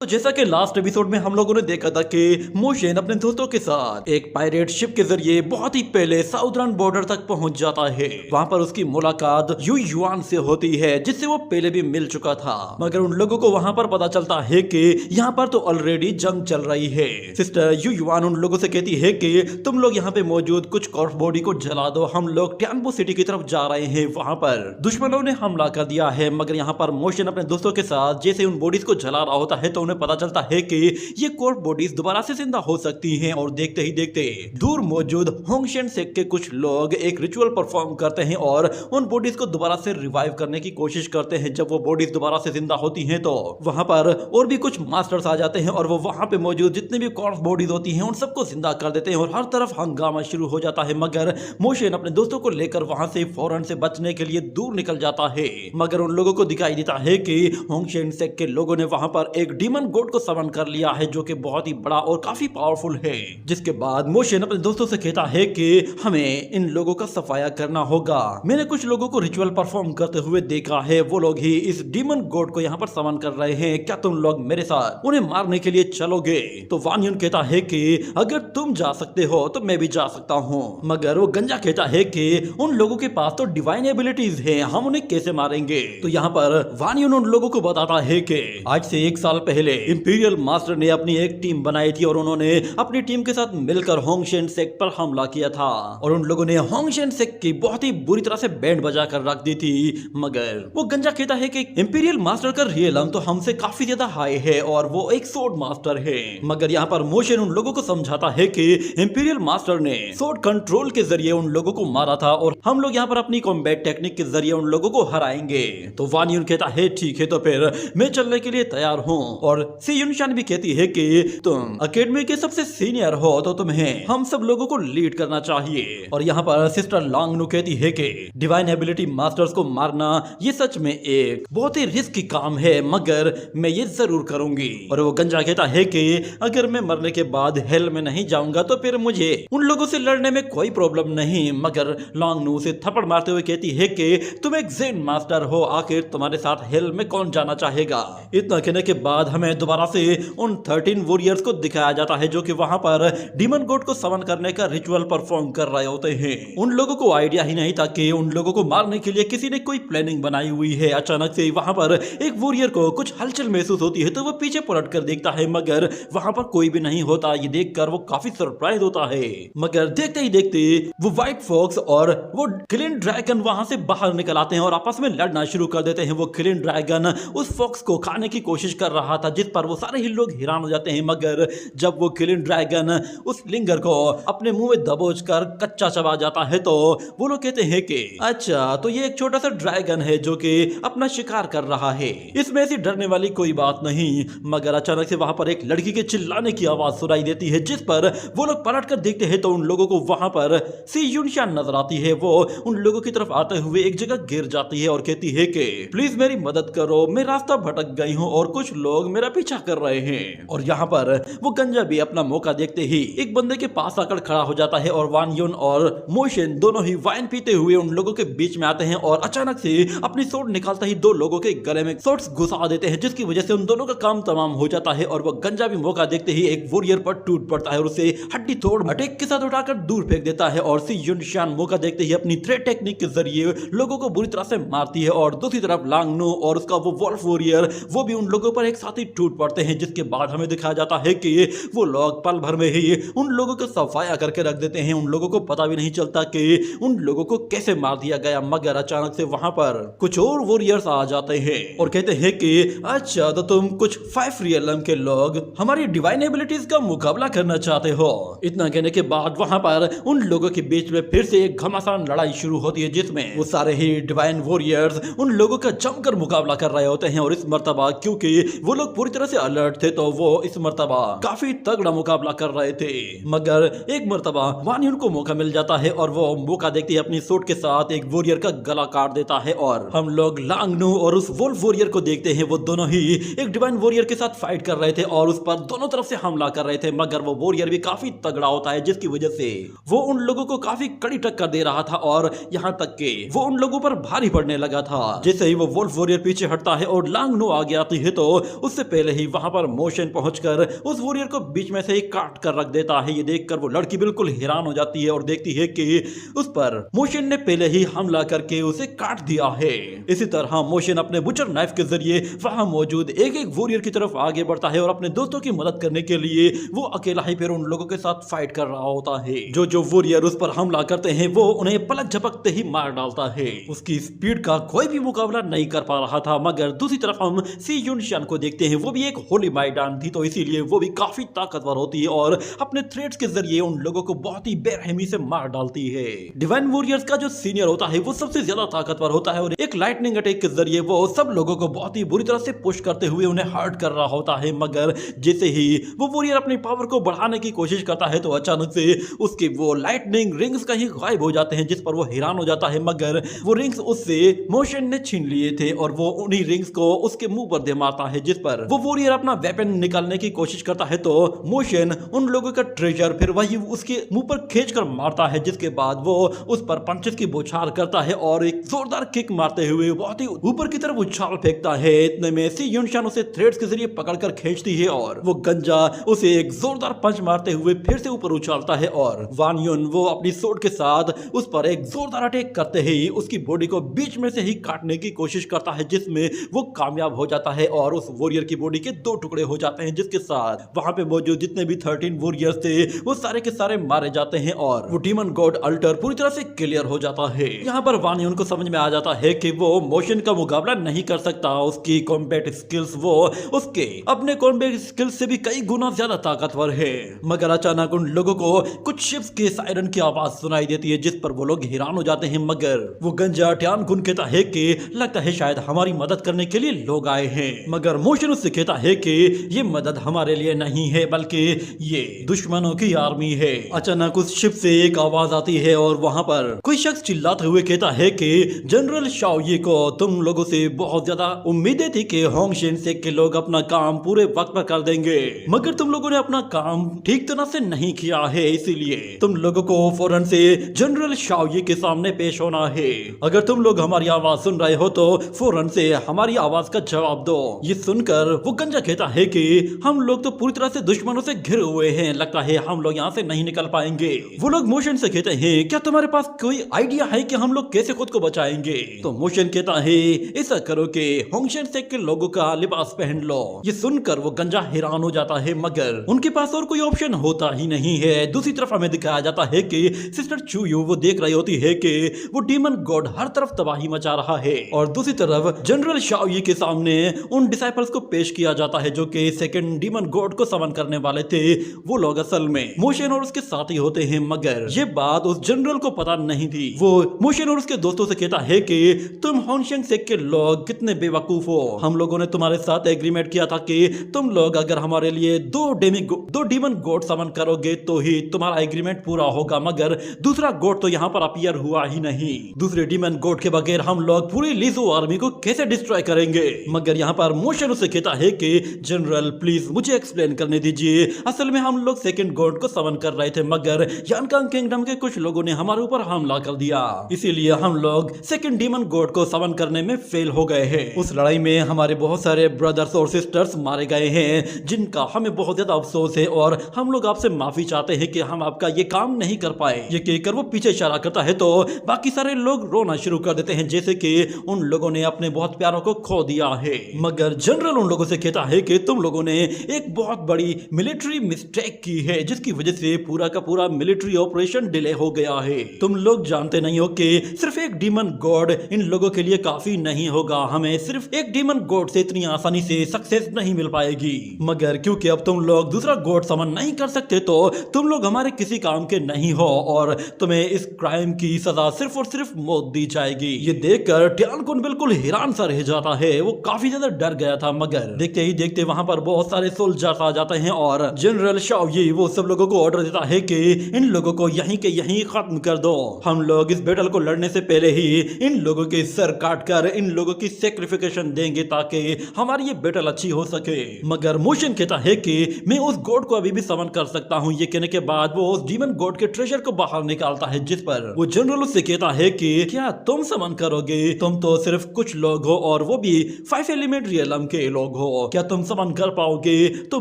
तो जैसा कि लास्ट एपिसोड में हम लोगों ने देखा था कि मोशन अपने दोस्तों के साथ एक पायरेट शिप के जरिए बहुत ही पहले साउदर्न बॉर्डर तक पहुंच जाता है। वहां पर उसकी मुलाकात यू युआन से होती है जिससे वो पहले भी मिल चुका था, मगर उन लोगों को वहां पर पता चलता है कि यहाँ पर तो ऑलरेडी जंग चल रही है। सिस्टर यू युआन उन लोगों से कहती है कि तुम लोग यहाँ पे मौजूद कुछ कॉर्प बॉडी को जला दो, हम लोग टैम्पो सिटी की तरफ जा रहे हैं। वहां पर दुश्मनों ने हमला कर दिया है, मगर यहाँ पर मोशन अपने दोस्तों के साथ जैसे उन बॉडीज को जला रहा होता है तो पता चलता है कि ये कॉर्प बॉडीज दोबारा से जिंदा हो सकती हैं। और देखते ही देखते दूर मौजूद होंगशेन सेक के कुछ लोग एक रिचुअल परफॉर्म करते हैं और उन बॉडीज को दोबारा से रिवाइव करने की कोशिश करते हैं। जब वो बॉडीज दोबारा से जिंदा होती हैं तो वहां पर और भी कुछ मास्टर्स आ जाते हैं और वो वहां पे मौजूद जितने भी कॉर्प बॉडीज होती हैं उन सबको जिंदा कर देते हैं और हर तरफ हंगामा शुरू हो जाता है। मगर मोशन अपने दोस्तों को लेकर वहां से फौरन से बचने के लिए दूर निकल जाता है, मगर उन लोगों को दिखाई देता है कि होंगशेन सेक के लोगों ने वहां पर एक डीमन गोड को समन कर लिया है जो कि बहुत ही बड़ा और काफी पावरफुल है। जिसके बाद मोशन अपने दोस्तों से कहता है कि हमें इन लोगों का सफाया करना होगा। मैंने कुछ लोगों को रिचुअल परफॉर्म करते हुए देखा है, वो लोग ही इस डीमन गॉड को यहाँ पर समन कर रहे हैं। क्या तुम लोग मेरे साथ उन्हें मारने के लिए चलोगे? तो वान युन कहता है कि अगर तुम जा सकते हो तो मैं भी जा सकता हूँ, मगर वो गंजा कहता है कि उन लोगों के पास तो डिवाइन एबिलिटीज है, हम उन्हें कैसे मारेंगे? तो यहाँ पर वान युन उन लोगों को बताता है कि आज से 1 साल पहले इंपीरियल मास्टर ने अपनी एक टीम बनाई थी और उन्होंने अपनी टीम के साथ मिलकर होंगशेन सेक पर हमला किया था और उन लोगों ने होंगशेन सेक की बहुत ही बुरी तरह से बैंड बजा कर रख दी थी। मगर वो गंजा कहता है कि इंपीरियल मास्टर का रियल तो हमसे काफी ज्यादा हाई है और वो एक सोर्ड मास्टर है। मगर यहाँ पर मोशन उन लोगों को समझाता है कि इंपीरियल मास्टर ने सोर्ड कंट्रोल के जरिए उन लोगों को मारा था और हम लोग यहाँ पर अपनी कॉम्बैट टेक्निक के जरिए उन लोगों को हराएंगे। तो वान युन कहता है ठीक है, तो फिर मैं चलने के लिए तैयार हूँ। और सी युनशान भी कहती है कि तुम अकेडमी के सबसे सीनियर हो तो तुम्हें हम सब लोगों को लीड करना चाहिए। और यहाँ पर सिस्टर लॉन्गनू कहती है कि डिवाइन एबिलिटी मास्टर्स को मारना ये सच में एक बहुत ही रिस्की काम है, मगर मैं ये जरूर करूंगी। और वो गंजा कहता है कि अगर मैं मरने के बाद हेल में नहीं जाऊंगा तो फिर मुझे उन लोगों से लड़ने में कोई प्रॉब्लम नहीं। मगर लॉन्गनू उसे थप्पड़ मारते हुए कहती है कि तुम एक ज़ेन मास्टर हो, आखिर तुम्हारे साथ हेल में कौन जाना चाहेगा? इतना कहने के बाद हमें दोबारा से उन 13 वॉरियर्स को दिखाया जाता है जो कि वहां पर डीमन गॉड को समन करने का रिचुअल परफॉर्म कर रहे होते हैं। उन लोगों को आइडिया ही नहीं था कि उन लोगों को मारने के लिए किसी ने कोई प्लानिंग बनाई हुई है। अचानक से वहां पर एक वॉरियर को कुछ हलचल महसूस होती है तो वो पीछे पलट कर देखता है, मगर वहां पर कोई भी नहीं होता। ये देखकर वो काफी सरप्राइज होता है, मगर देखते ही देखते वो व्हाइट फॉक्स और वो किलिन ड्रैगन वहां से बाहर निकल आते हैं और आपस में लड़ना शुरू कर देते हैं। वो किलिन ड्रैगन उस फॉक्स को खाने की कोशिश कर रहा था जिस पर वो सारे ही लोग हैरान हो जाते हैं, मगर जब वो किलिन ड्रैगन उस लिंगर को अपने मुंह में दबोच कर कच्चा चबा जाता है तो वो लोग कहते हैं कि अच्छा, तो ये एक छोटा सा ड्रैगन है जो कि अपना शिकार कर रहा है, इसमें ऐसी डरने वाली कोई बात नहीं। मगर अचानक से वहां पर एक लड़की के चिल्लाने की आवाज सुनाई देती है जिस पर वो लोग पलट कर देखते हैं तो उन लोगों को वहां पर सी युनशान नजर आती है। वो उन लोगों की तरफ आते हुए एक जगह गिर जाती है और कहती है कि प्लीज मेरी मदद करो, मैं रास्ता भटक गई हूँ और कुछ लोग मेरा पीछा कर रहे हैं। और यहाँ पर वो गंजा भी अपना मौका देखते ही एक बंदे के पास आकर खड़ा हो जाता है और वान युन और मोशन दोनों ही वाइन पीते हुए उन लोगों के बीच में आते हैं और अचानक से अपनी सोर्ड निकालता ही 2 लोगों के गले में सोर्ड्स घुसा देते हैं जिसकी वजह से उन दोनों का काम तमाम हो जाता है। और वो गंजा भी मौका देखते ही एक वॉरियर पर टूट पड़ता है और उसे हड्डी तोड़ अटैक के साथ उठाकर दूर फेंक देता है। और सी युनशान मौका देखते ही अपनी थ्रेड टेक्निक के जरिए लोगों को बुरी तरह से मारती है और दूसरी तरफ लांगनो और उसका वो वॉल्फ वॉरियर वो भी उन लोगों पर एक साथ ही टूट पड़ते हैं, जिसके बाद हमें दिखाया जाता है कि वो लोग पल भर में ही उन लोगों को सफाया करके रख देते हैं। उन लोगों को पता भी नहीं चलता कि उन लोगों को कैसे मार दिया गया। मगर अचानक से वहां पर कुछ और वॉरियर्स आ जाते हैं और कहते हैं कि अच्छा, तो तुम कुछ 5 रियलम के लोग हमारी डिवाइन एबिलिटीज का मुकाबला करना चाहते हो। इतना कहने के बाद वहां पर उन लोगों के बीच में फिर से एक घमासान लड़ाई शुरू होती है जिसमें वो सारे ही डिवाइन वॉरियर्स उन लोगों का जमकर मुकाबला कर रहे होते हैं। और इस मर्तबा क्योंकि वो लोग पूरी तरह से अलर्ट थे तो वो इस मर्तबा काफी तगड़ा मुकाबला कर रहे थे। मगर एक मर्तबा वान युन को मौका मिल जाता है और वो मौका देखते ही अपनी सूट के साथ एक वॉरियर का गला काट देता है और हम लोग लांगनू और उस वोल्फ वॉरियर को देखते हैं। वो दोनों ही एक डिवाइन वॉरियर के साथ फाइट कर रहे थे और उस पर दोनों तरफ से हमला कर रहे थे, मगर वो वॉरियर भी काफी तगड़ा होता है जिसकी वजह से वो उन लोगों को काफी कड़ी टक्कर दे रहा था और यहाँ तक कि वो उन लोगों पर भारी पड़ने लगा था। जैसे ही वो वोल्फ वॉरियर पीछे हटता है और लांगनू आगे आती है तो उससे पहले ही वहां पर मोशन पहुंचकर उस वॉरियर को बीच में से ही काट कर रख देता है। ये देखकर वो लड़की बिल्कुल हैरान हो जाती है और देखती है कि उस पर मोशन ने पहले ही हमला करके उसे काट दिया है। इसी तरह मोशन अपने बुचर नाइफ के जरिए वहां मौजूद एक एक वॉरियर की तरफ आगे बढ़ता है और अपने दोस्तों की मदद करने के लिए वो अकेला ही फिर उन लोगों के साथ फाइट कर रहा होता है। जो वॉरियर उस पर हमला करते हैं वो उन्हें पलक झपकते ही मार डालता है। उसकी स्पीड का कोई भी मुकाबला नहीं कर पा रहा था। मगर दूसरी तरफ हम सी यूनशान को देखते हैं। वो भी एक होली माइडान थी, तो इसीलिए वो भी काफी ताकतवर होती है और अपने थ्रेड्स के जरिए उन लोगों को बहुत ही बेरहमी से मार डालती है। डिवाइन वॉरियर्स का जो सीनियर होता है वो सबसे ज्यादा ताकतवर होता है और एक लाइटनिंग अटैक के जरिए वो सब लोगों को बहुत ही बुरी तरह से पुश करते हुए उन्हें हर्ट कर रहा होता है। मगर जैसे ही वो वॉरियर अपनी पावर को बढ़ाने की कोशिश करता है तो अचानक से उसके वो लाइटनिंग रिंग्स कहीं गायब हो जाते हैं, जिस पर वो हैरान हो जाता है। मगर वो रिंग्स उससे मोशन ने छीन लिए थे और वो उन्हीं रिंग्स को उसके मुंह पर दे मारता है, जिस पर वो वॉरियर अपना वेपन निकालने की कोशिश करता है तो मोशन उन लोगों का ट्रेजर फिर वही उसके मुंह पर खींच कर मारता है, जिसके बाद वो उस पर पंचेस की बौछार करता है और एक जोरदार किक मारते हुए बहुत ही ऊपर की तरफ उछाल फेंकता है। इतने में सी यूनशान उसे थ्रेड्स के जरिए पकड़कर खींचती है और वो गंजा उसे एक जोरदार पंच मारते हुए फिर से ऊपर उछालता है और वान युन वो अपनी सोर्ड के साथ उस पर एक जोरदार अटैक करते ही उसकी बॉडी को बीच में से ही काटने की कोशिश करता है, जिसमें वो कामयाब हो जाता है और उस वॉरियर की बॉडी के 2 टुकड़े हो जाते हैं, जिसके साथ वहां पे मौजूद जितने भी 13 वॉरियर्स थे वो सारे के सारे मारे जाते हैं और वो डीमन गॉड अल्टर पूरी तरह से क्लियर हो जाता है। यहाँ पर वान युन को समझ में आ जाता है कि वो मोशन का मुकाबला नहीं कर सकता। उसकी कॉम्बैट स्किल्स वो उसके अपने कॉम्बैट स्किल्स से भी कई गुना ज्यादा ताकतवर है। मगर अचानक उन लोगों को कुछ शिप्स के सायरन की आवाज सुनाई देती है, जिस पर वो लोग हैरान हो जाते हैं। मगर वो गंजा ट्यान गुन कहता है कि लगता है शायद हमारी मदद करने के लिए लोग आए हैं। मगर मोशन उससे कहता है कि ये मदद हमारे लिए नहीं है बल्कि ये दुश्मनों की आर्मी है। अचानक उस शिप से एक आवाज आती है और वहां पर कोई शख्स चिल्लाते हुए कहता है कि जनरल शाओये को तुम लोगों से बहुत ज्यादा उम्मीदें थी कि होंगशेन सेक के लोग अपना काम पूरे वक्त पर कर देंगे, मगर तुम लोगों ने अपना काम ठीक तरह से नहीं किया है, इसीलिए तुम लोगों को फौरन से जनरल शाओये के सामने पेश होना है। अगर तुम लोग हमारी आवाज सुन रहे हो तो फौरन से हमारी आवाज का जवाब दो। ये सुनकर वो गंजा कहता है कि हम लोग तो पूरी तरह से दुश्मनों से घिरे हुए हैं, लगता है हम लोग यहाँ से नहीं निकल पाएंगे। वो लोग मोशन से कहते हैं क्या तुम्हारे पास कोई आइडिया है कि हम लोग कैसे खुद को बचाएंगे? तो मोशन कहता है ऐसा करो कि होंगशेन सेक के लोगों का लिबास पहन लो। ये सुनकर वो गंजा हैरान हो जाता है, मगर उनके पास और कोई ऑप्शन होता ही नहीं है। दूसरी तरफ हमें दिखाया जाता है कि सिस्टर चूयू वो देख रही होती है कि वो डीमन गॉड हर तरफ तबाही मचा रहा है और दूसरी तरफ जनरल शाओये के सामने उन डिसाइपल्स को पेश किया जाता है जो कि सेकंड डीमन गॉड को समन करने वाले थे। वो लोग असल में मोशन और उसके साथी होते हैं, मगर ये बात उस जनरल को पता नहीं थी। वो मोशन और उसके दोस्तों से कहता है कि तुम होंगशेन सेक के लोग कितने बेवकूफ हो। हम लोगों ने तुम्हारे साथ एग्रीमेंट किया था कि तुम लोग अगर हमारे लिए दो डीमन गॉड समन करोगे तो ही तुम्हारा एग्रीमेंट पूरा होगा, मगर दूसरा गॉड तो यहाँ पर अपीयर हुआ ही नहीं। दूसरे डीमन गॉड के बगैर हम लोग पूरी लिजो आर्मी को कैसे डिस्ट्रॉय करेंगे? मगर यहाँ पर मोशन उसे कहता है कि जनरल प्लीज मुझे एक्सप्लेन करने दीजिए। असल में हम लोग सेकंड गॉड को समन कर रहे थे, मगर यानकांग किंगडम के कुछ लोगों ने हमारे ऊपर हमला कर दिया, इसीलिए हम लोग सेकंड डीमन गॉड को समन करने में फेल हो गए हैं। उस लड़ाई में हमारे बहुत सारे ब्रदर्स और सिस्टर्स मारे गए हैं, जिनका हमें बहुत ज्यादा अफसोस है और हम लोग आपसे माफी चाहते हैं कि हम आपका ये काम नहीं कर पाए। ये कहकर वो पीछे इशारा करता है तो बाकी सारे लोग रोना शुरू कर देते हैं, जैसे कि उन लोगों ने अपने बहुत प्यारों को खो दिया है। मगर जनरल उन लोगों से कहता है कि तुम लोगों ने एक बहुत बड़ी मिलिट्री मिस्टेक की है, जिसकी वजह से पूरा का पूरा मिलिट्री ऑपरेशन डिले हो गया है। तुम लोग जानते नहीं हो कि सिर्फ एक डीमन गॉड इन लोगों के लिए काफी नहीं होगा। हमें सिर्फ एक डीमन गॉड से इतनी आसानी से सक्सेस नहीं मिल पाएगी, मगर क्योंकि अब तुम लोग दूसरा गॉड समन नहीं कर सकते तो तुम लोग हमारे किसी काम के नहीं हो और तुम्हें इस क्राइम की सजा सिर्फ और सिर्फ मौत दी जाएगी। ये देखकर ट्यानकुन बिल्कुल हैरान सा रह जाता है। वो काफी ज्यादा डर गया था, मगर देखते ही देखते वहां पर बहुत सारे सोल्जर्स आ जाते हैं और जनरल शाओये वो सब लोगों को ऑर्डर देता है कि इन लोगों को यहीं के यहीं खत्म कर दो। हम लोग इस बैटल को लड़ने से पहले ही इन लोगों के सर काट कर इन लोगों की सैक्रिफिकेशन देंगे ताकि हमारी ये बैटल अच्छी हो सके। मगर मोशन कहता है कि मैं उस गॉड को अभी भी समन कर सकता हूँ। ये कहने के बाद वो उस डीमन गॉड के ट्रेजर को बाहर निकालता है, जिस पर वो जनरल उससे कहता है कि क्या तुम समन करोगे? तुम तो सिर्फ कुछ लोग हो और वो भी 5 एलिमेंट रियलम के लोग हो, क्या तुम समन कर पाओगे? तो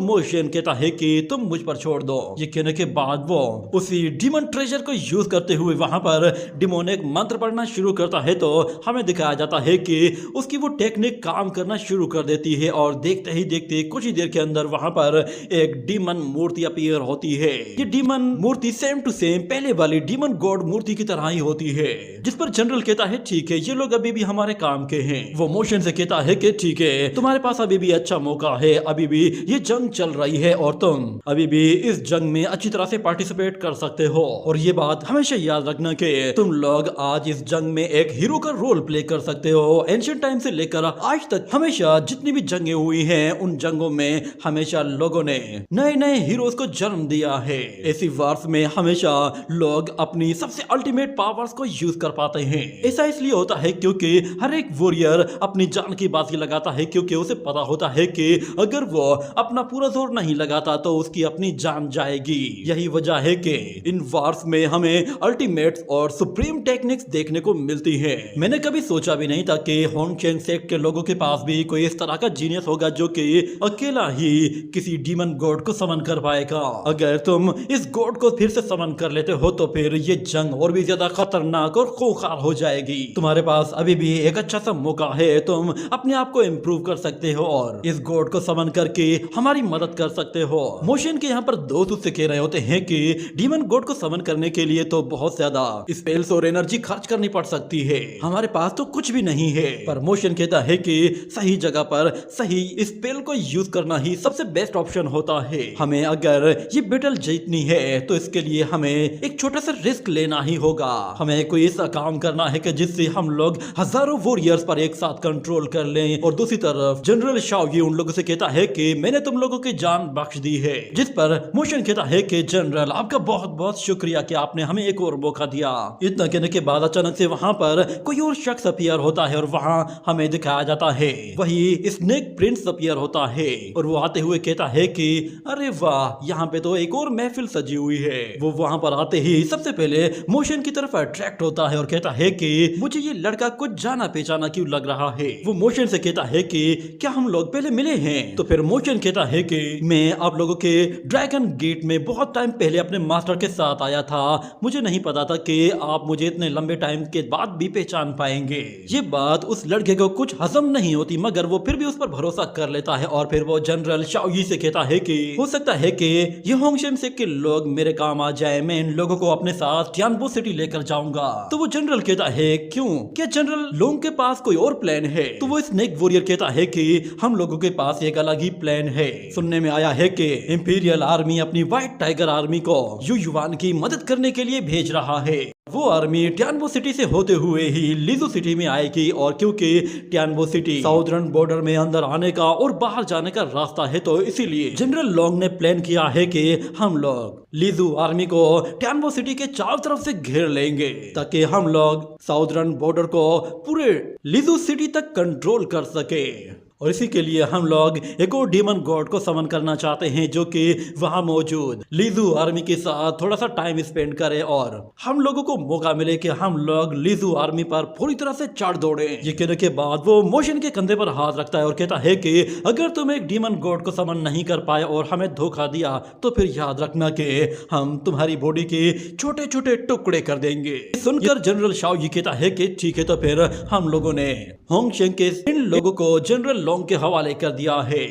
मोशन कहता है कि तुम मुझ पर छोड़ दो। ये कहने के बाद वो उसी डीमन ट्रेजर को यूज करते हुए वहां पर डिमोनिक मंत्र पढ़ना शुरू करता है। तो हमें दिखाया जाता है कि उसकी वो टेक्निक काम करना शुरू कर देती है और देखते ही देखते कुछ ही देर के अंदर वहां पर एक डीमन मूर्ति अपीयर होती है। ये डीमन मूर्ति सेम टू सेम पहले वाली डीमन गॉड मूर्ति की तरह ही होती है, जिस पर जनरल कहता है ठीक है, ये लोग अभी भी हमारे काम के हैं। वो मोशन से कहता है कि ठीक है, तुम्हारे पास अभी भी अच्छा मौका है, अभी भी ये जंग चल रही है और तुम अभी भी इस जंग में अच्छी तरह से पार्टिसिपेट कर सकते हो। और ये बात हमेशा याद रखना कि तुम लोग आज इस जंग में एक हीरो का रोल प्ले कर सकते हो। एंशिएंट टाइम से लेकर आज तक हमेशा जितनी भी जंगें हुई हैं, उन जंगों में हमेशा लोगों ने नए नए हीरोज को जन्म दिया है। ऐसी वार्स में हमेशा लोग अपनी सबसे अल्टीमेट पावर्स को यूज कर पाते हैं। ऐसा इसलिए होता है क्योंकि हर एक वॉरियर अपनी जान की बाजी लगाता है, क्योंकि उसे पता होता है कि अगर वो अपना पूरा जोर नहीं लगाता तो उसकी अपनी जान जाएगी। यही वजह है कि इन वार्स में हमें अल्टीमेट्स और सुप्रीम टेक्निक्स देखने को मिलती है। मैंने कभी सोचा भी नहीं था कि होंगशेन सेक्ट के लोगों के पास भी कोई इस तरह का जीनियस होगा जो कि अकेला ही किसी डीमन गॉड को समन कर पाएगा। अगर तुम इस गॉड को फिर से समन कर लेते हो तो फिर ये जंग और भी ज्यादा खतरनाक और खूंखार हो जाएगी। तुम्हारे पास अभी भी एक अच्छा सा मौका है, तुम अपने आप को इम्प्रूव कर सकते हो और इस गॉड को समन करके हमारी मदद कर सकते हो। मोशन के यहाँ पर दोस्त उससे कह रहे होते हैं कि डीमन गॉड को समन करने के लिए तो बहुत ज्यादा स्पेल्स और एनर्जी खर्च करनी पड़ सकती है, हमारे पास तो कुछ भी नहीं है। पर मोशन कहता है कि सही जगह पर सही स्पेल को यूज करना ही सबसे बेस्ट ऑप्शन होता है। हमें अगर ये बैटल जीतनी है तो इसके लिए हमें एक छोटा सा रिस्क लेना ही होगा। हमें कोई ऐसा काम करना है कि जिससे हम लोग हजारों वॉरियर्स पर एक साथ कंट्रोल कर लें। और दूसरी तरफ जनरल शाओगी उन लोगों से कहता है कि मैंने तुम लोगों की जान बख्श दी है, जिस पर मोशन कहता है कि जनरल आपका बहुत बहुत शुक्रिया कि आपने हमें एक और मौका दिया। इतना कहने के बाद अचानक से वहां पर कोई और शख्स अपीयर होता है और वहां हमें दिखाया जाता है वही स्नेक प्रिंस अपीयर होता है। और वो आते हुए कहता है कि अरे वाह, यहाँ पे तो एक और महफिल सजी हुई है। वो वहां पर आते ही सबसे पहले मोशन की तरफ अट्रैक्ट होता है और कहता है कि मुझे ये लड़का कुछ जाना पहचाना क्यों लग रहा है। वो मोशन से कहता है कि क्या हम लोग पहले मिले हैं? तो फिर मोशन कहता है कि मैं आप लोगों के ड्रैगन गेट में बहुत टाइम पहले अपने मास्टर के साथ आया था, मुझे नहीं पता था कि आप मुझे इतने लंबे टाइम के बाद भी पहचान पाएंगे। ये बात उस लड़के को कुछ हजम नहीं होती, मगर वो फिर भी उस पर भरोसा कर लेता है। और फिर वो जनरल शाओगी से कहता है कि हो सकता है कि ये होंगशेन से के लोग मेरे काम आ जाए, मैं इन लोगों को अपने साथ टियानबो सिटी लेकर जाऊंगा। तो वो जनरल कहता है क्यों, क्या जनरल लोंग के पास कोई और प्लान है? तो वो स्नेक वॉरियर कहता है कि हम लोगों के पास एक अलग ही प्लान है। सुनने में आया है कि इंपीरियल आर्मी अपनी व्हाइट टाइगर आर्मी को यू युआन की मदद करने के लिए भेज रहा है। वो आर्मी टियानबो सिटी से होते हुए ही लिजू सिटी में आएगी, और क्योंकि टियानबो सिटी साउदर्न बॉर्डर में अंदर आने का और बाहर जाने का रास्ता है, तो इसीलिए जनरल लोंग ने प्लान किया है कि हम लोग लिजू आर्मी को टियानबो सिटी के चारों तरफ से घेर लेंगे ताकि हम लोग साउदर्न बॉर्डर को पूरे लिजू सिटी तक कंट्रोल कर सके। और इसी के लिए हम लोग एक और डीमन गॉड को समन करना चाहते हैं जो कि वहां मौजूद लिजू आर्मी के साथ थोड़ा सा टाइम स्पेंड करे और हम लोगों को मौका मिले कि हम लोग लिजू आर्मी पर पूरी तरह से चढ़ दौड़े। ये कहने के बाद वो मोशन के कंधे पर हाथ रखता है और कहता है कि अगर तुम एक डीमन गॉड को समन नहीं कर पाए और हमें धोखा दिया तो फिर याद रखना कि हम तुम्हारी बॉडी के छोटे छोटे टुकड़े कर देंगे। सुनकर जनरल शाओगी कहता है कि ठीक है। तो फिर हम लोगों ने होंगशेन के इन लोगों को जनरल लोंग के हवाले कर दिया है।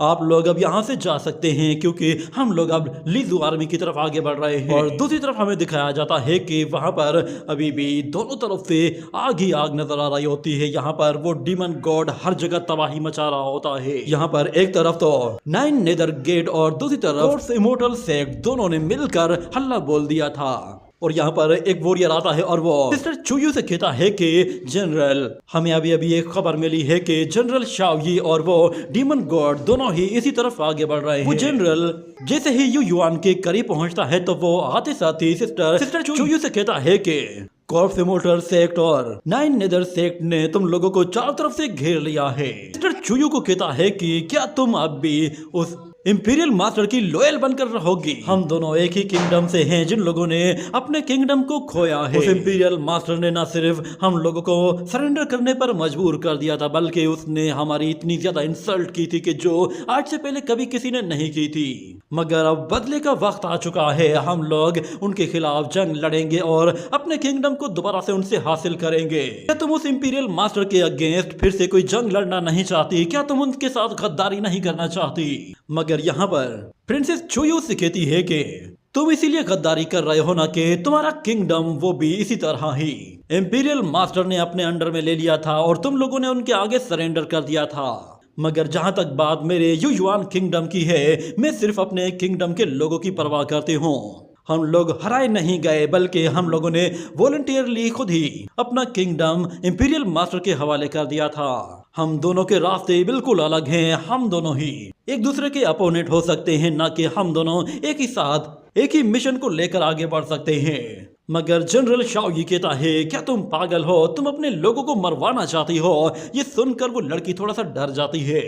आप लोग अब यहाँ से जा सकते हैं क्योंकि हम लोग अब लिजू आर्मी की तरफ आगे बढ़ रहे हैं। और दूसरी तरफ हमें दिखाया जाता है कि वहां पर अभी भी दोनों तरफ से आग ही आग नजर आ रही होती है। यहाँ पर वो डीमन गॉड हर जगह तबाही मचा रहा होता है। यहाँ पर एक तरफ तो 9 नेदर गेट और दूसरी तरफ इमोर्टल सेक्ट दोनों ने मिलकर हल्ला बोल दिया था। और यहाँ पर एक वॉरियर आता है और वो मिस्टर चुयू से कहता है कि जनरल, हमें अभी अभी एक खबर मिली है कि जनरल शाओगी और वो डीमन गॉड दोनों ही इसी तरफ आगे बढ़ रहे हैं। वो जनरल जैसे ही यू युआन के करीब पहुंचता है तो वो आते साथ ही सिस्टर चुयू से कहता है कि कॉर्प्स इमोर्टल सेक्ट और 9 नेदर सेक्ट ने तुम लोगों को चारों तरफ से घेर लिया है। मिस्टर चुयू को कहता है कि क्या तुम अब भी उस इंपीरियल मास्टर की लॉयल बनकर रहोगी। हम दोनों एक ही किंगडम से हैं जिन लोगों ने अपने किंगडम को खोया है। उस इंपीरियल मास्टर ने न सिर्फ हम लोगों को सरेंडर करने पर मजबूर कर दिया था, बल्कि उसने हमारी इतनी ज्यादा इंसल्ट की थी कि जो आज से पहले कभी किसी ने नहीं की थी। मगर अब बदले का वक्त आ चुका है। हम लोग उनके खिलाफ जंग लड़ेंगे और अपने किंगडम को दोबारा से उनसे हासिल करेंगे। क्या तुम उस इंपीरियल मास्टर के अगेंस्ट फिर से कोई जंग लड़ना नहीं चाहती? क्या तुम उनके साथ गद्दारी नहीं करना चाहती? मगर यहाँ पर प्रिंसेस चुयू से कहती है कि तुम इसीलिए गद्दारी कर रहे हो ना कि तुम्हारा किंगडम वो भी इसी तरह ही इंपीरियल मास्टर ने अपने अंडर में ले लिया था और तुम लोगों ने उनके आगे सरेंडर कर दिया था। मगर जहां तक बात मेरे युयुआन किंगडम की है, मैं सिर्फ अपने किंगडम के लोगों की परवाह करती हूँ। हम लोग हराए नहीं गए, बल्कि हम लोगों ने वॉलंटियरली खुद ही अपना किंगडम इंपीरियल मास्टर के हवाले कर दिया था। हम दोनों के रास्ते बिल्कुल अलग हैं। हम दोनों ही एक दूसरे के अपोनेंट हो सकते हैं, ना कि हम दोनों एक ही साथ एक ही मिशन को लेकर आगे बढ़ सकते हैं। मगर जनरल शाओ ये कहता है, क्या तुम पागल हो? तुम अपने लोगों को मरवाना चाहती हो? ये सुनकर वो लड़की थोड़ा सा डर जाती है।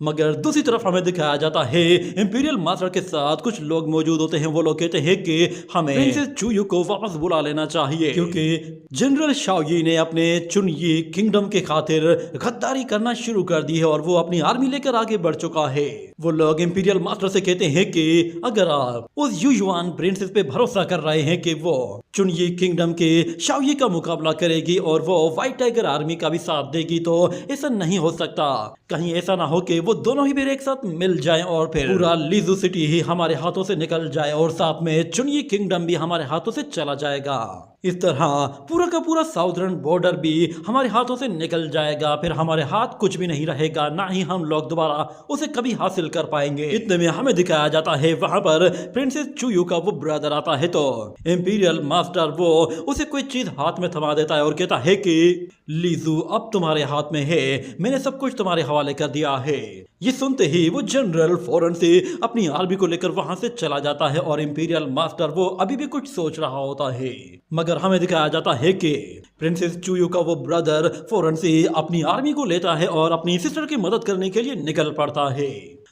मगर दूसरी तरफ हमें दिखाया जाता है इंपीरियल मास्टर के साथ कुछ लोग मौजूद होते हैं। वो लोग कहते हैं कि हमें प्रिंसेस चुयू को वापस बुला लेना चाहिए, क्योंकि जनरल शाओ ने अपने चुनयी किंगडम के खातिर गद्दारी करना शुरू कर दी है और वो अपनी आर्मी लेकर आगे बढ़ चुका है। वो लोग इंपीरियल मास्टर से कहते हैं कि अगर आप उस युयुआन प्रिंसेस पे भरोसा कर रहे हैं कि वो चुनयी किंगडम के शाओ का मुकाबला करेगी और वो व्हाइट टाइगर आर्मी का भी साथ देगी, तो ऐसा नहीं हो सकता। कहीं ऐसा ना हो कि वो दोनों ही फिर एक साथ मिल जाएं और फिर पूरा लीजू सिटी ही हमारे हाथों से निकल जाए और साथ में चुनयी किंगडम भी हमारे हाथों से चला जाएगा। इस तरह पूरा का पूरा साउदर्न बॉर्डर भी हमारे हाथों से निकल जाएगा। फिर हमारे हाथ कुछ भी नहीं रहेगा, ना ही हम लोग दोबारा उसे कभी हासिल कर पाएंगे। इतने में हमें दिखाया जाता है वहां पर प्रिंसेस चुयू का वो ब्रदर आता है, तो इंपीरियल मास्टर वो उसे कोई चीज हाथ में थमा देता है और कहता है कि लीजू अब तुम्हारे हाथ में है, मैंने सब कुछ तुम्हारे हवाले कर दिया है। ये सुनते ही वो जनरल फौरन से अपनी आर्मी को लेकर वहां से चला जाता है और इंपीरियल मास्टर वो अभी भी कुछ सोच रहा होता है। मगर हमें दिखाया जाता है कि प्रिंसेस चुयू का वो ब्रदर फौरन से अपनी आर्मी को लेता है और अपनी सिस्टर की मदद करने के लिए निकल पड़ता है।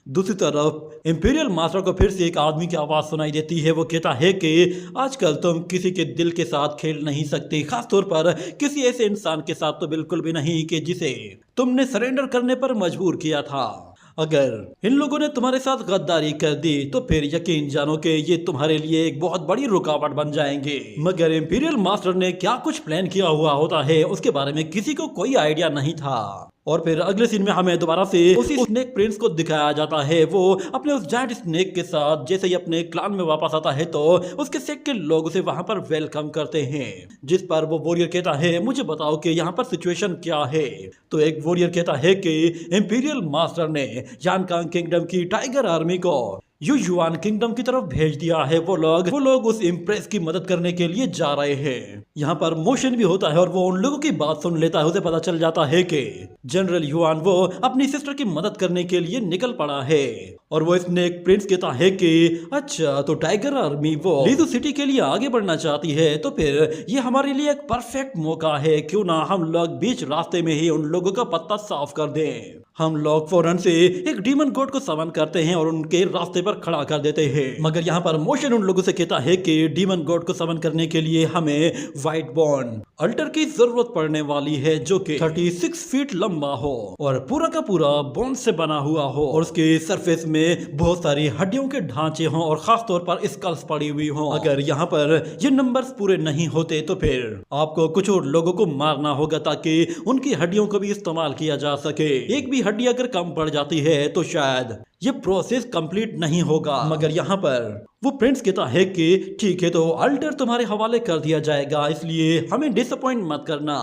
दूसरी तरफ इंपीरियल मास्टर को फिर से एक आदमी की आवाज सुनाई देती है। वो कहता है कि आजकल तुम किसी के दिल के साथ खेल नहीं सकते, खासतौर पर किसी ऐसे इंसान के साथ तो बिल्कुल भी नहीं कि जिसे तुमने सरेंडर करने पर मजबूर किया था। अगर इन लोगों ने तुम्हारे साथ गद्दारी कर दी तो फिर यकीन जानो कि ये तुम्हारे लिए एक बहुत बड़ी रुकावट बन जाएंगे। मगर इंपीरियल मास्टर ने क्या कुछ प्लान किया हुआ होता है उसके बारे में किसी को कोई आइडिया नहीं था। और फिर अगले सीन में हमें दोबारा से उसी स्नेक प्रिंस को दिखाया जाता है। वो अपने उस जायंट स्नेक के साथ जैसे ही अपने क्लान में वापस आता है तो उसके सेक के लोग उसे वहां पर वेलकम करते हैं, जिस पर वो वॉरियर कहता है मुझे बताओ कि यहाँ पर सिचुएशन क्या है। तो एक वॉरियर कहता है कि इंपीरियल मास्टर ने यानकांग किंगडम की टाइगर आर्मी को युयुआन किंगडम की तरफ भेज दिया है। वो लोग उस इम्प्रेस की मदद करने के लिए जा रहे हैं। यहाँ पर मोशन भी होता है और वो उन लोगों की बात सुन लेता है। उसे पता चल जाता है कि जनरल युआन वो अपनी सिस्टर की मदद करने के लिए निकल पड़ा है। और वो स्नेक प्रिंस कहता है कि अच्छा तो टाइगर आर्मी वो लीजू सिटी के लिए आगे बढ़ना चाहती है, तो फिर ये हमारे लिए एक परफेक्ट मौका है। क्यों ना हम लोग बीच रास्ते में ही उन लोगों का पत्ता साफ कर दें। हम लोग फौरन से एक डीमन गॉड को समन करते हैं और उनके रास्ते पर खड़ा कर देते हैं। मगर यहाँ पर मोशन उन लोगों से कहता है कि डीमन गॉड को समन करने के लिए हमें व्हाइट बॉर्न अल्टर की जरूरत पड़ने वाली है, जो कि 36 फीट लंबा हो और पूरा का पूरा बोन से बना हुआ हो और उसके सरफेस में बहुत सारी हड्डियों के ढांचे हों और खास तौर पर स्कल्स पड़ी हुई हों। अगर यहाँ पर ये नंबर्स पूरे नहीं होते तो फिर आपको कुछ और लोगों को मारना होगा ताकि उनकी हड्डियों को भी इस्तेमाल किया जा सके। एक भी हड्डी अगर कम पड़ जाती है तो शायद ये प्रोसेस कंप्लीट नहीं होगा। मगर यहाँ पर वो प्रिंस कहता है कि ठीक है तो अल्टर तुम्हारे हवाले कर दिया जाएगा, इसलिए हमें डिसअपॉइंट मत करना।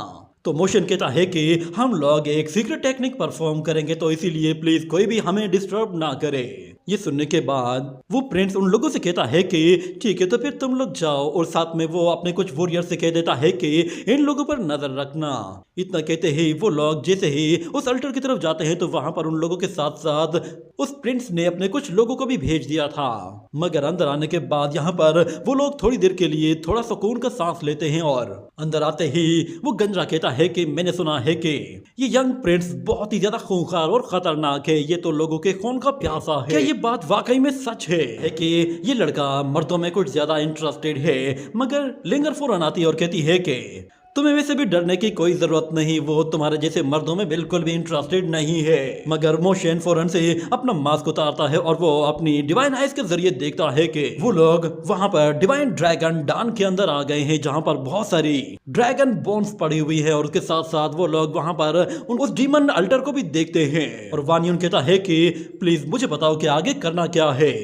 तो मोशन कहता है कि हम लोग एक सीक्रेट टेक्निक परफॉर्म करेंगे, तो इसीलिए प्लीज कोई भी हमें डिस्टर्ब ना करे। ये सुनने के बाद वो प्रिंस उन लोगों से कहता है कि ठीक है तो फिर तुम लोग जाओ, और साथ में वो अपने कुछ वॉरियर से कह देता है कि इन लोगों पर नजर रखना। इतना कहते ही वो लोग जैसे ही उस अल्टर की तरफ जाते हैं तो वहां पर उन लोगों के साथ साथ उस प्रिंस ने अपने कुछ लोगों को भी भेज दिया था। मगर अंदर आने के बाद यहाँ पर वो लोग थोड़ी देर के लिए थोड़ा सुकून का सांस लेते हैं और अंदर आते ही वो गंजा कहता है कि मैंने सुना है कि ये यंग प्रिंस बहुत ही ज्यादा खूंखार और खतरनाक है, ये तो लोगों के खून का प्यासा है। क्या ये बात वाकई में सच है कि ये लड़का मर्दों में कुछ ज्यादा इंटरेस्टेड है? मगर लिंगर फौरन आती है और कहती है कि तुम्हें वैसे भी डरने की कोई जरूरत नहीं, वो तुम्हारे जैसे मर्दों में बिल्कुल भी इंटरेस्टेड नहीं है। मगर मोशन फौरन से अपना मास्क उतारता है और वो अपनी डिवाइन आइज के जरिए देखता है कि वो लोग वहां पर डिवाइन ड्रैगन डान के अंदर आ गए हैं, जहां पर बहुत सारी ड्रैगन बोन्स पड़ी हुई है। और उसके साथ साथ वो लोग वहां पर उस डीमन अल्टर को भी देखते हैं। और वानियन कहता है कि प्लीज मुझे बताओ कि आगे करना क्या है।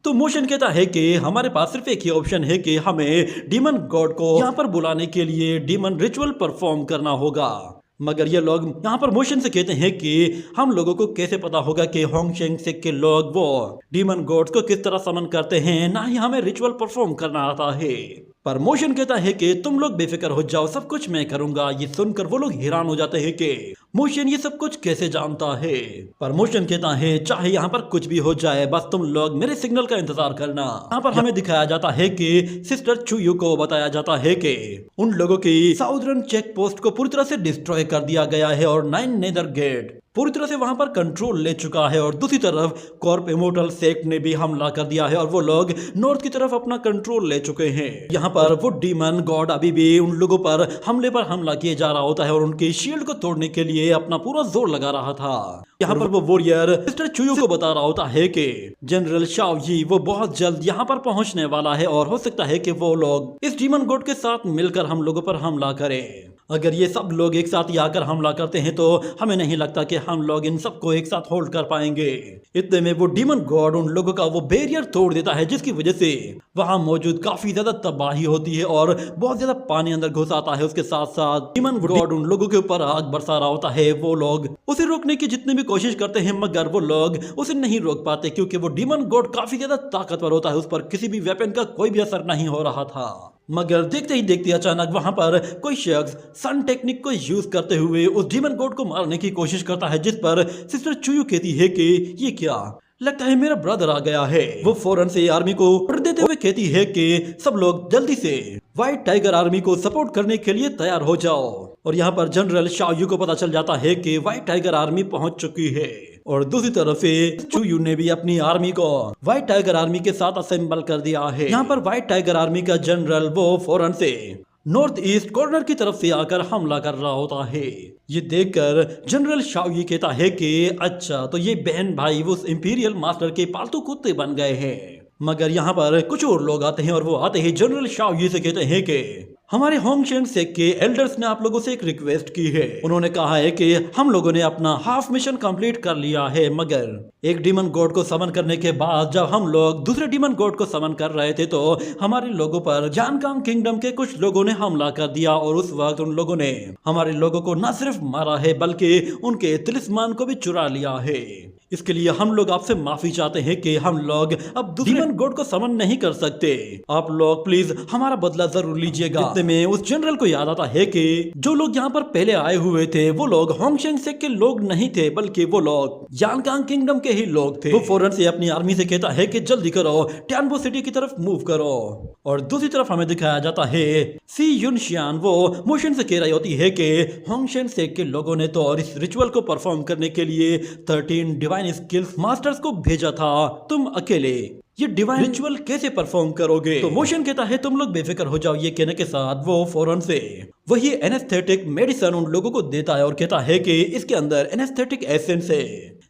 तो मोशन कहता है कि हमारे पास सिर्फ एक ही ऑप्शन है कि हमें डीमन गॉड को यहाँ पर बुलाने के लिए डीमन रिचुअल परफॉर्म करना होगा। मगर ये लोग यहाँ पर मोशन से कहते हैं कि हम लोगों को कैसे पता होगा कि होंगशेंग सेक के लोग वो डीमन गॉड्स को किस तरह समन करते हैं, ना ही हमें रिचुअल परफॉर्म करना आता है। पर मोशन कहता है कि तुम लोग बेफिक्र हो जाओ, सब कुछ मैं करूंगा। ये सुनकर वो लोग हैरान हो जाते हैं कि मोशन ये सब कुछ कैसे जानता है। पर मोशन कहता है चाहे यहाँ पर कुछ भी हो जाए, बस तुम लोग मेरे सिग्नल का इंतजार करना। यहाँ पर हमें दिखाया जाता है कि सिस्टर चुयू को बताया जाता है कि उन लोगों की साउदर्न चेक पोस्ट को पूरी तरह से डिस्ट्रॉय कर दिया गया है और 9 नेदर गेट पूरी तरह से वहां पर कंट्रोल ले चुका है। और दूसरी तरफ कॉर्प इमोर्टल सेक्ट ने भी हमला कर दिया है और वो लोग नॉर्थ की तरफ अपना कंट्रोल ले चुके हैं। यहाँ पर वो डीमन गॉड अभी भी उन लोगों पर हमला किए जा रहा होता है और उनके शील्ड को तोड़ने के लिए अपना पूरा जोर लगा रहा था। यहाँ पर वो वॉरियर मिस्टर चुयू को बता रहा होता है कि जनरल शाओ यी वो बहुत जल्द यहाँ पर पहुंचने वाला है और हो सकता है कि वो लोग इस डीमन गॉड के साथ मिलकर हम लोगों पर हमला करें। अगर ये सब लोग एक साथ ही आकर हमला करते हैं तो हमें नहीं लगता कि हम लोग इन सबको एक साथ होल्ड कर पाएंगे। इतने में वो डीमन गॉड उन लोगों का वो बैरियर तोड़ देता है, जिसकी वजह से वहां मौजूद काफी ज्यादा तबाही होती है और बहुत ज्यादा पानी अंदर घुस आता है। उसके साथ साथ डीमन गॉड उन लोगों के ऊपर आग बरसा रहा होता है। वो लोग उसे रोकने की जितनी भी कोशिश करते हैं मगर वो लोग उसे नहीं रोक पाते, क्योंकि वो डीमन गॉड काफी ज्यादा ताकतवर होता है। उस पर किसी भी वेपन का कोई भी असर नहीं हो रहा था। मगर देखते ही देखते अचानक वहां पर कोई शख्स सन टेक्निक को यूज करते हुए उस डीमन गॉड को मारने की कोशिश करता है, जिस पर सिस्टर चुयू कहती है कि ये क्या, लगता है मेरा ब्रदर आ गया है। वो फौरन से आर्मी को ऑर्डर देते हुए कहती है कि सब लोग जल्दी से व्हाइट टाइगर आर्मी को सपोर्ट करने के लिए तैयार हो जाओ। और यहाँ पर जनरल शाओ यू को पता चल जाता है कि व्हाइट टाइगर आर्मी पहुंच चुकी है। और दूसरी तरफ से चुयू ने भी अपनी आर्मी को व्हाइट टाइगर आर्मी के साथ असेंबल कर दिया है। यहाँ पर व्हाइट टाइगर आर्मी का जनरल वो फौरन से नॉर्थ ईस्ट कॉर्नर की तरफ से आकर हमला कर रहा होता है। ये देखकर जनरल शाओ यी कहता है कि अच्छा, तो ये बहन भाई उस इंपीरियल मास्टर के पालतू कुत्ते बन गए हैं। मगर यहाँ पर कुछ और लोग आते हैं और वो आते ही जनरल शाओ यी से कहते हैं कि हमारे होंगशेंग सेक के एल्डर्स ने आप लोगों से एक रिक्वेस्ट की है। उन्होंने कहा है कि हम लोगों ने अपना हाफ मिशन कंप्लीट कर लिया है, मगर एक डीमन गॉड को समन करने के बाद जब हम लोग दूसरे डीमन गॉड को समन कर रहे थे तो हमारे लोगों पर जानकांग किंगडम के कुछ लोगों ने हमला कर दिया। और उस वक्त उन लोगों ने हमारे लोगों को न सिर्फ मारा है बल्कि उनके तिलिस्मान को भी चुरा लिया है। इसके लिए हम लोग आपसे माफी चाहते हैं कि हम लोग अब डीमन गॉड को समन नहीं कर सकते। आप लोग प्लीज हमारा बदला जरूर लीजिएगा। इतने में उस जनरल को याद आता है कि जो लोग यहाँ पर पहले आए हुए थे वो लोग होंगशेंग सेक के लोग नहीं थे, बल्कि वो लोग जानकांग किंगडम के ही लोग थे। वो फौरन से अपनी आर्मी से कहता है कि जल्दी करो, टैनबो सिटी की तरफ मूव करो। और दूसरी तरफ हमें दिखाया जाता है सी युनशियान वो मोशन से कह रही होती है कि होंगशेंग सेक के लोगों ने तो इस रिचुअल को परफॉर्म करने के लिए 13 डिवाइन स्किल्स मास्टर्स को भेजा था, तुम अकेले ये डिवाइन रिचुअल कैसे परफॉर्म करोगे? तो मोशन कहता है तुम लोग बेफिक्र हो जाओ। ये कहने के साथ वो फौरन से वही एनेस्थेटिक मेडिसिन उन लोगों को देता है और कहता है कि इसके अंदर एनेस्थेटिक एसेंस है,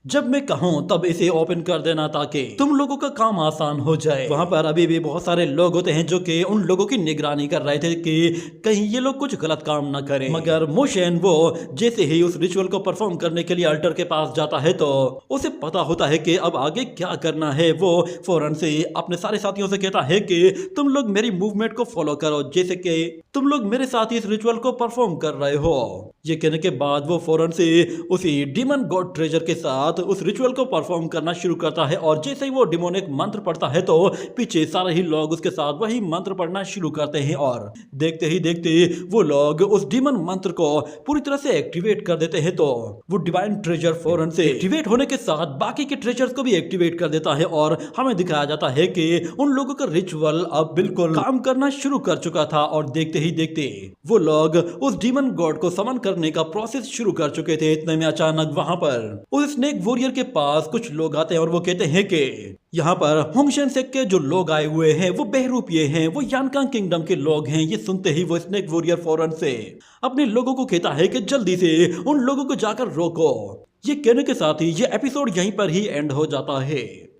जब मैं कहूँ तब इसे ओपन कर देना ताकि तुम लोगों का काम आसान हो जाए। वहाँ पर अभी भी बहुत सारे लोग होते हैं जो कि उन लोगों की निगरानी कर रहे थे कि कहीं ये लोग कुछ गलत काम ना करें। मगर मोशन वो जैसे ही उस रिचुअल को परफॉर्म करने के लिए अल्टर के पास जाता है तो उसे पता होता है कि अब आगे क्या करना है। वो फौरन से अपने सारे साथियों से कहता है कि तुम लोग मेरी मूवमेंट को फॉलो करो, जैसे कि तुम लोग मेरे साथ इस रिचुअल को परफॉर्म कर रहे हो। ये कहने के बाद वो फौरन से उसी डीमन गॉड ट्रेजर के साथ साथ उस रिचुअल को परफॉर्म करना शुरू करता है और जैसे ही वो डिमोनिक मंत्र पढ़ता है तो पीछे सारे ही लोग उसके साथ वही मंत्र पढ़ना शुरू करते हैं और देखते ही देखते वो लोग उस डीमन मंत्र को पूरी तरह से एक्टिवेट कर देते हैं। तो वो डिवाइन ट्रेजर फौरन से एक्टिवेट होने के साथ बाकी के ट्रेजर्स को भी एक्टिवेट कर देता है और हमें दिखाया जाता है कि उन लोगों का रिचुअल अब बिल्कुल काम करना शुरू कर चुका था और देखते ही देखते वो लोग उस डीमन गॉड को समन करने का प्रोसेस शुरू कर चुके थे। इतने में अचानक वहां पर उस स्नेक वॉरियर के पास कुछ लोग आते हैं और वो कहते हैं कि यहाँ पर होंगशेन सेक के जो लोग आए हुए हैं वो बहरूपिये हैं, वो यानकांग किंगडम के लोग हैं। ये सुनते ही वो स्नेक वॉरियर फौरन से अपने लोगों को कहता है कि जल्दी से उन लोगों को जाकर रोको। ये कहने के साथ ही ये एपिसोड यहीं पर ही एंड हो जाता है।